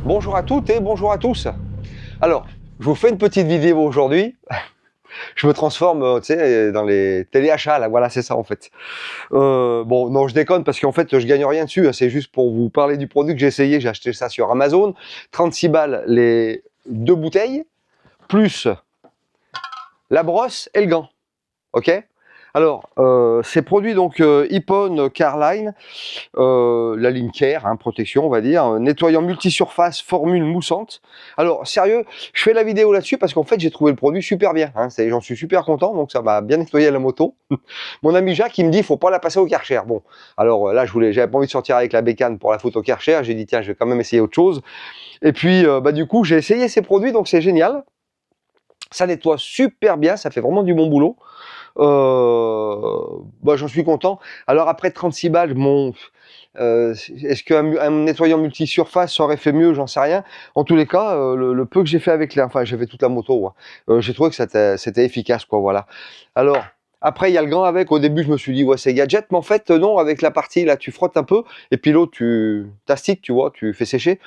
Bonjour à toutes et bonjour à tous. Alors, je vous fais une petite vidéo aujourd'hui. Je me transforme, tu sais, dans les téléachats, là, voilà, c'est ça en fait. Bon, non, je déconne parce qu'en fait, je gagne rien dessus, hein, c'est juste pour vous parler du produit que j'ai essayé. J'ai acheté ça sur Amazon, 36 balles les 2 bouteilles, plus la brosse et le gant, ok? Alors, ces produits donc Ippon Carline, la ligne Care, hein, protection on va dire, nettoyant multisurface, formule moussante. Alors sérieux, je fais la vidéo là-dessus parce qu'en fait j'ai trouvé le produit super bien, hein, j'en suis super content, donc ça m'a bien nettoyé la moto. Mon ami Jacques il me dit faut pas la passer au Karcher. Bon, alors là j'avais pas envie de sortir avec la bécane pour la photo Karcher, j'ai dit tiens je vais quand même essayer autre chose. Et puis bah du coup j'ai essayé ces produits donc c'est génial. Ça nettoie super bien, ça fait vraiment du bon boulot. Bah, j'en suis content. Alors après 36 balles, bon, est-ce qu'un nettoyant multisurface aurait fait mieux? J'en sais rien. En tous les cas, le peu que j'ai fait avec enfin j'ai fait toute la moto, ouais. J'ai trouvé que c'était efficace, quoi, voilà. Alors, après il y a le gant avec. Au début je me suis dit ouais c'est gadget, mais en fait non, avec la partie là tu frottes un peu, et puis l'autre tu t'astiques, tu vois, tu fais sécher.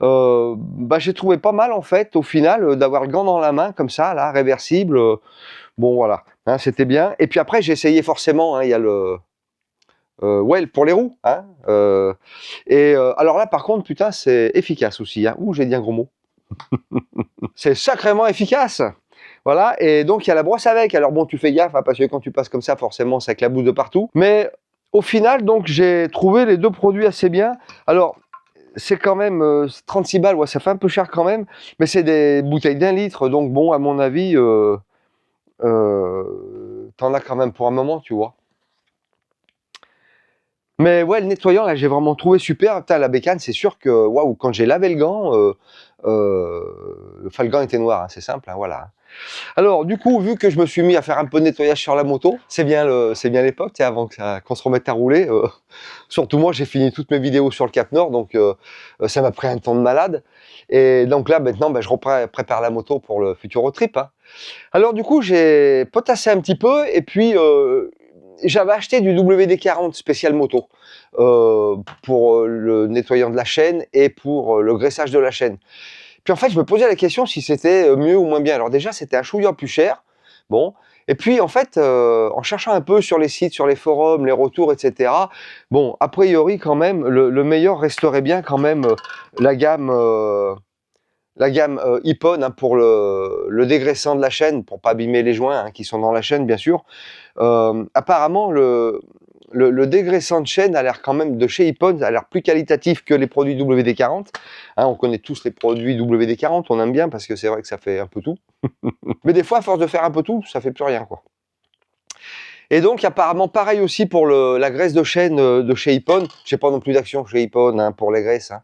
Bah j'ai trouvé pas mal en fait au final d'avoir le gant dans la main comme ça, là, réversible. Bon voilà, hein, c'était bien. Et puis après j'ai essayé forcément, hein, il y a le ouais pour les roues, hein, alors là par contre putain c'est efficace aussi, hein. Ouh j'ai dit un gros mot. C'est sacrément efficace. Voilà, et donc il y a la brosse avec. Alors bon tu fais gaffe, hein, parce que quand tu passes comme ça forcément ça éclabousse de partout. Mais au final donc j'ai trouvé les deux produits assez bien. Alors c'est quand même 36 balles, ouais, ça fait un peu cher quand même, mais c'est des bouteilles d'1 litre, donc bon à mon avis t'en as quand même pour un moment, tu vois. Mais ouais, le nettoyant, là, j'ai vraiment trouvé super. Putain, la bécane, c'est sûr que, waouh, quand j'ai lavé le gant, enfin, le gant était noir, hein, c'est simple, hein, voilà. Alors, du coup, vu que je me suis mis à faire un peu de nettoyage sur la moto, c'est bien l'époque, tu sais, avant qu'on se remette à rouler. Surtout moi, j'ai fini toutes mes vidéos sur le Cap Nord, donc ça m'a pris un temps de malade. Et donc là, maintenant, ben, je prépare la moto pour le futur road trip, hein. Alors du coup, j'ai potassé un petit peu et puis j'avais acheté du WD-40 spécial moto pour le nettoyant de la chaîne et pour le graissage de la chaîne. Puis en fait, je me posais la question si c'était mieux ou moins bien. Alors déjà, c'était un chouïa plus cher. Bon. Et puis en fait, en cherchant un peu sur les sites, sur les forums, les retours, etc. Bon, a priori quand même, le meilleur resterait bien quand même la gamme Ippon, hein, pour le dégraissant de la chaîne, pour pas abîmer les joints, hein, qui sont dans la chaîne bien sûr. Apparemment le dégraissant de chaîne a l'air quand même de chez Ippon, a l'air plus qualitatif que les produits WD-40. Hein, on connaît tous les produits WD-40, on aime bien parce que c'est vrai que ça fait un peu tout. Mais des fois, à force de faire un peu tout, ça fait plus rien, quoi. Et donc apparemment pareil aussi pour la graisse de chaîne de chez Ippon. J'ai pas non plus d'action chez Ippon, hein, pour les graisses, hein.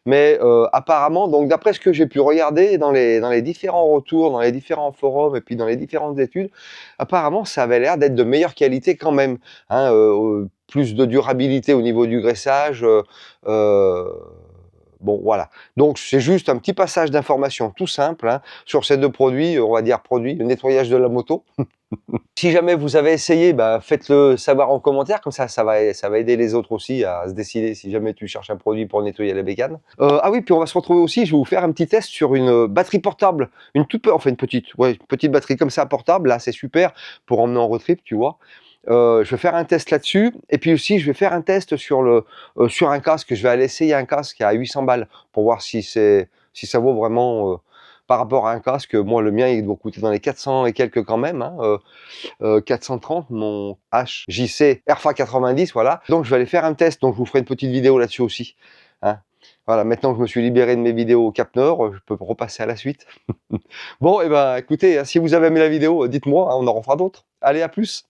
Mais apparemment, donc d'après ce que j'ai pu regarder dans les différents retours, dans les différents forums et puis dans les différentes études, apparemment ça avait l'air d'être de meilleure qualité quand même, hein, plus de durabilité au niveau du graissage. Bon voilà, donc c'est juste un petit passage d'information tout simple, hein, sur ces deux produits, on va dire produits, le nettoyage de la moto. Si jamais vous avez essayé, bah, faites-le savoir en commentaire, comme ça va aider les autres aussi à se décider si jamais tu cherches un produit pour nettoyer la bécane. Ah oui, puis on va se retrouver aussi, je vais vous faire un petit test sur une batterie portable, enfin une petite batterie comme ça portable, là c'est super pour emmener en road trip, tu vois. Je vais faire un test là-dessus, et puis aussi je vais faire un test sur un casque. Je vais aller essayer un casque à 800 balles pour voir si ça vaut vraiment par rapport à un casque. Moi le mien il doit coûter dans les 400 et quelques quand même, hein, 430, mon HJC RFA 90, voilà. Donc je vais aller faire un test, donc je vous ferai une petite vidéo là-dessus aussi, hein. Voilà, maintenant que je me suis libéré de mes vidéos au Cap Nord, je peux repasser à la suite. Bon, et ben écoutez, si vous avez aimé la vidéo, dites-moi, hein, on en refera d'autres. Allez, à plus!